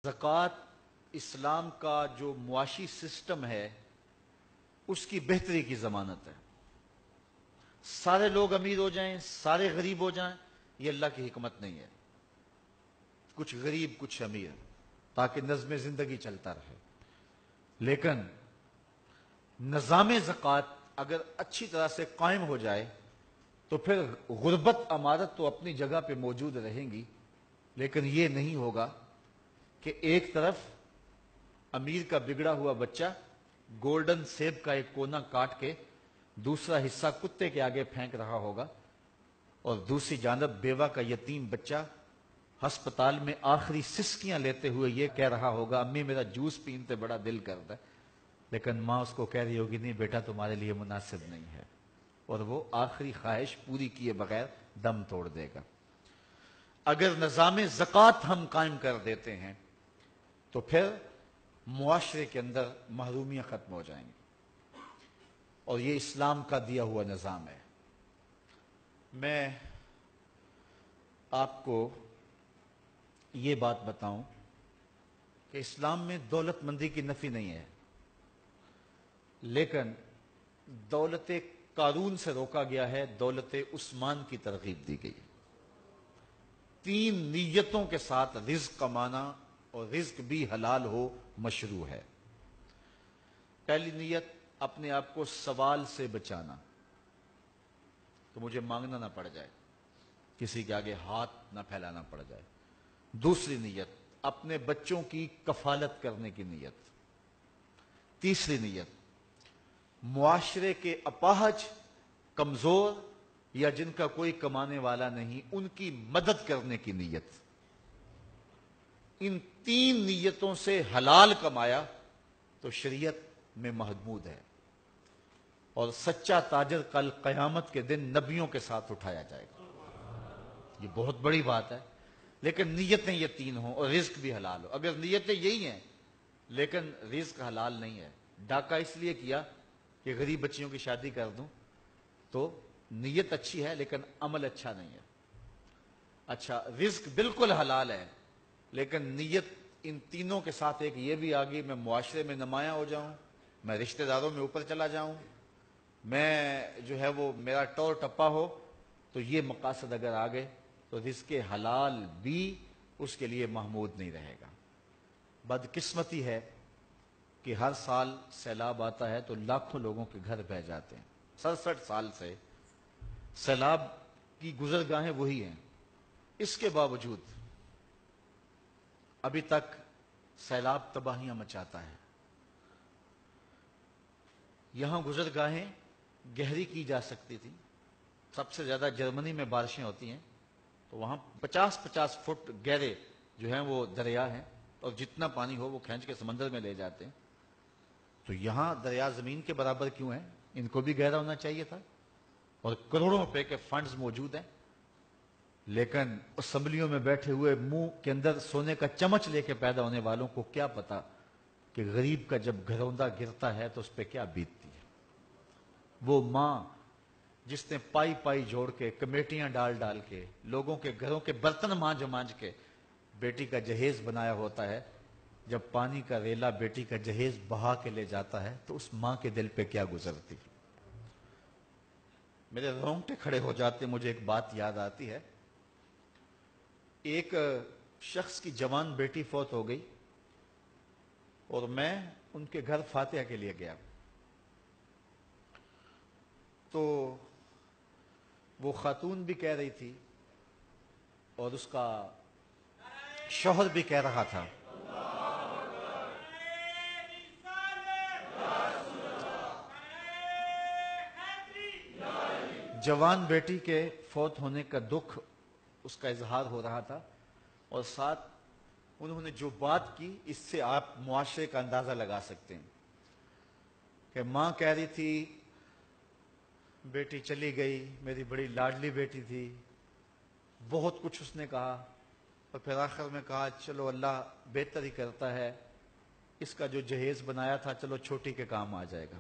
زکوٰۃ اسلام کا جو معاشی سسٹم ہے اس کی بہتری کی ضمانت ہے۔ سارے لوگ امیر ہو جائیں، سارے غریب ہو جائیں، یہ اللہ کی حکمت نہیں ہے۔ کچھ غریب کچھ امیر، تاکہ نظم زندگی چلتا رہے۔ لیکن نظام زکوٰۃ اگر اچھی طرح سے قائم ہو جائے تو پھر غربت امارت تو اپنی جگہ پہ موجود رہیں گی، لیکن یہ نہیں ہوگا کہ ایک طرف امیر کا بگڑا ہوا بچہ گولڈن سیب کا ایک کونا کاٹ کے دوسرا حصہ کتے کے آگے پھینک رہا ہوگا، اور دوسری جانب بیوہ کا یتیم بچہ ہسپتال میں آخری سسکیاں لیتے ہوئے یہ کہہ رہا ہوگا، امی میرا جوس پینتے بڑا دل کرتا ہے، لیکن ماں اس کو کہہ رہی ہوگی نہیں بیٹا تمہارے لیے مناسب نہیں ہے، اور وہ آخری خواہش پوری کیے بغیر دم توڑ دے گا۔ اگر نظام زکوٰۃ ہم قائم کر دیتے ہیں تو پھر معاشرے کے اندر محرومیاں ختم ہو جائیں گی، اور یہ اسلام کا دیا ہوا نظام ہے۔ میں آپ کو یہ بات بتاؤں کہ اسلام میں دولت مندی کی نفی نہیں ہے، لیکن دولت قارون سے روکا گیا ہے، دولت عثمان کی ترغیب دی گئی ہے۔ 3 نیتوں کے ساتھ رزق کمانا اور رزق بھی حلال ہو مشروع ہے۔ پہلی نیت اپنے آپ کو سوال سے بچانا، کہ مجھے مانگنا نہ پڑ جائے، کسی کے آگے ہاتھ نہ پھیلانا پڑ جائے۔ دوسری نیت اپنے بچوں کی کفالت کرنے کی نیت۔ تیسری نیت معاشرے کے اپاہج، کمزور یا جن کا کوئی کمانے والا نہیں ان کی مدد کرنے کی نیت۔ ان 3 نیتوں سے حلال کمایا تو شریعت میں محمود ہے، اور سچا تاجر کل قیامت کے دن نبیوں کے ساتھ اٹھایا جائے گا۔ یہ بہت بڑی بات ہے، لیکن نیتیں یہ 3 ہوں اور رزق بھی حلال ہو۔ اگر نیتیں یہی ہیں لیکن رزق حلال نہیں ہے، ڈاکہ اس لیے کیا کہ غریب بچیوں کی شادی کر دوں، تو نیت اچھی ہے لیکن عمل اچھا نہیں ہے۔ اچھا، رزق بالکل حلال ہے لیکن نیت ان تینوں کے ساتھ ایک یہ بھی آگئی، میں معاشرے میں نمایاں ہو جاؤں، میں رشتہ داروں میں اوپر چلا جاؤں، میں جو ہے وہ میرا ٹور ٹپا ہو، تو یہ مقاصد اگر آگئے تو رزق حلال بھی اس کے لیے محمود نہیں رہے گا۔ بدقسمتی ہے کہ ہر سال سیلاب آتا ہے تو لاکھوں لوگوں کے گھر بہہ جاتے ہیں۔ 67 سال سے سیلاب کی گزرگاہیں وہی ہیں، اس کے باوجود ابھی تک سیلاب تباہیاں مچاتا ہے۔ یہاں گزرگاہیں گہری کی جا سکتی تھی، سب سے زیادہ جرمنی میں بارشیں ہوتی ہیں تو وہاں 50-50 فٹ گہرے جو ہیں وہ دریا ہیں، اور جتنا پانی ہو وہ کھینچ کے سمندر میں لے جاتے ہیں۔ تو یہاں دریا زمین کے برابر کیوں ہیں؟ ان کو بھی گہرا ہونا چاہیے تھا، اور کروڑوں روپے کے فنڈز موجود ہیں، لیکن اسمبلیوں میں بیٹھے ہوئے منہ کے اندر سونے کا چمچ لے کے پیدا ہونے والوں کو کیا پتا کہ غریب کا جب گھروندہ گرتا ہے تو اس پہ کیا بیتتی ہے۔ وہ ماں جس نے پائی پائی جوڑ کے، کمیٹیاں ڈال ڈال کے، لوگوں کے گھروں کے برتن مانج مانج کے بیٹی کا جہیز بنایا ہوتا ہے، جب پانی کا ریلا بیٹی کا جہیز بہا کے لے جاتا ہے تو اس ماں کے دل پہ کیا گزرتی۔ میرے رونگٹے کھڑے ہو جاتے، مجھے ایک بات یاد آتی ہے۔ ایک شخص کی جوان بیٹی فوت ہو گئی، اور میں ان کے گھر فاتحہ کے لیے گیا، تو وہ خاتون بھی کہہ رہی تھی اور اس کا شوہر بھی کہہ رہا تھا، جوان بیٹی کے فوت ہونے کا دکھ اس کا اظہار ہو رہا تھا، اور ساتھ انہوں نے جو بات کی اس سے آپ معاشرے کا اندازہ لگا سکتے ہیں کہ ماں کہہ رہی تھی بیٹی چلی گئی، میری بڑی لاڈلی بیٹی تھی، بہت کچھ اس نے کہا، اور پھر آخر میں کہا چلو اللہ بہتر ہی کرتا ہے، اس کا جو جہیز بنایا تھا چلو چھوٹی کے کام آ جائے گا۔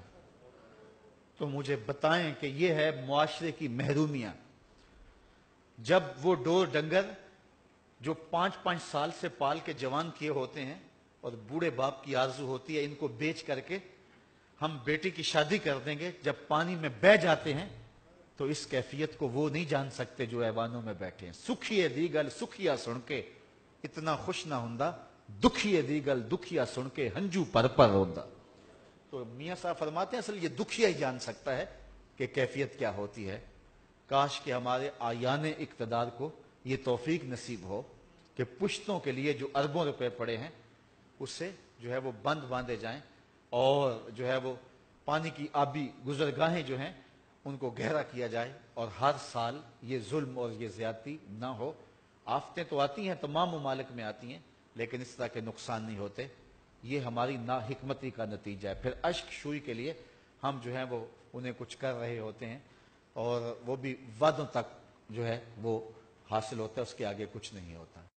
تو مجھے بتائیں کہ یہ ہے معاشرے کی محرومیاں، جب وہ ڈور ڈنگر جو 5-5 سال سے پال کے جوان کیے ہوتے ہیں اور بوڑھے باپ کی آرزو ہوتی ہے ان کو بیچ کر کے ہم بیٹی کی شادی کر دیں گے، جب پانی میں بہ جاتے ہیں تو اس کیفیت کو وہ نہیں جان سکتے جو ایوانوں میں بیٹھے ہیں۔ سکھیے دیگل سکھیا سن کے اتنا خوش نہ ہوندا، دکھیے دیگل دکھیا سن کے ہنجو پر ہوندا۔ تو میاں صاحب فرماتے ہیں اصل یہ دکھیا ہی جان سکتا ہے کہ کیفیت کیا ہوتی ہے۔ کاش کہ ہمارے آیان اقتدار کو یہ توفیق نصیب ہو کہ پشتوں کے لیے جو اربوں روپے پڑے ہیں اس سے جو ہے وہ بند باندھے جائیں، اور جو ہے وہ پانی کی آبی گزرگاہیں جو ہیں ان کو گہرا کیا جائے، اور ہر سال یہ ظلم اور یہ زیادتی نہ ہو۔ آفتیں تو آتی ہیں، تمام ممالک میں آتی ہیں، لیکن اس طرح کے نقصان نہیں ہوتے۔ یہ ہماری ناحکمتی کا نتیجہ ہے۔ پھر اشک شوئی کے لیے ہم جو ہیں وہ انہیں کچھ کر رہے ہوتے ہیں، اور وہ بھی وعدوں تک جو ہے وہ حاصل ہوتا ہے، اس کے آگے کچھ نہیں ہوتا۔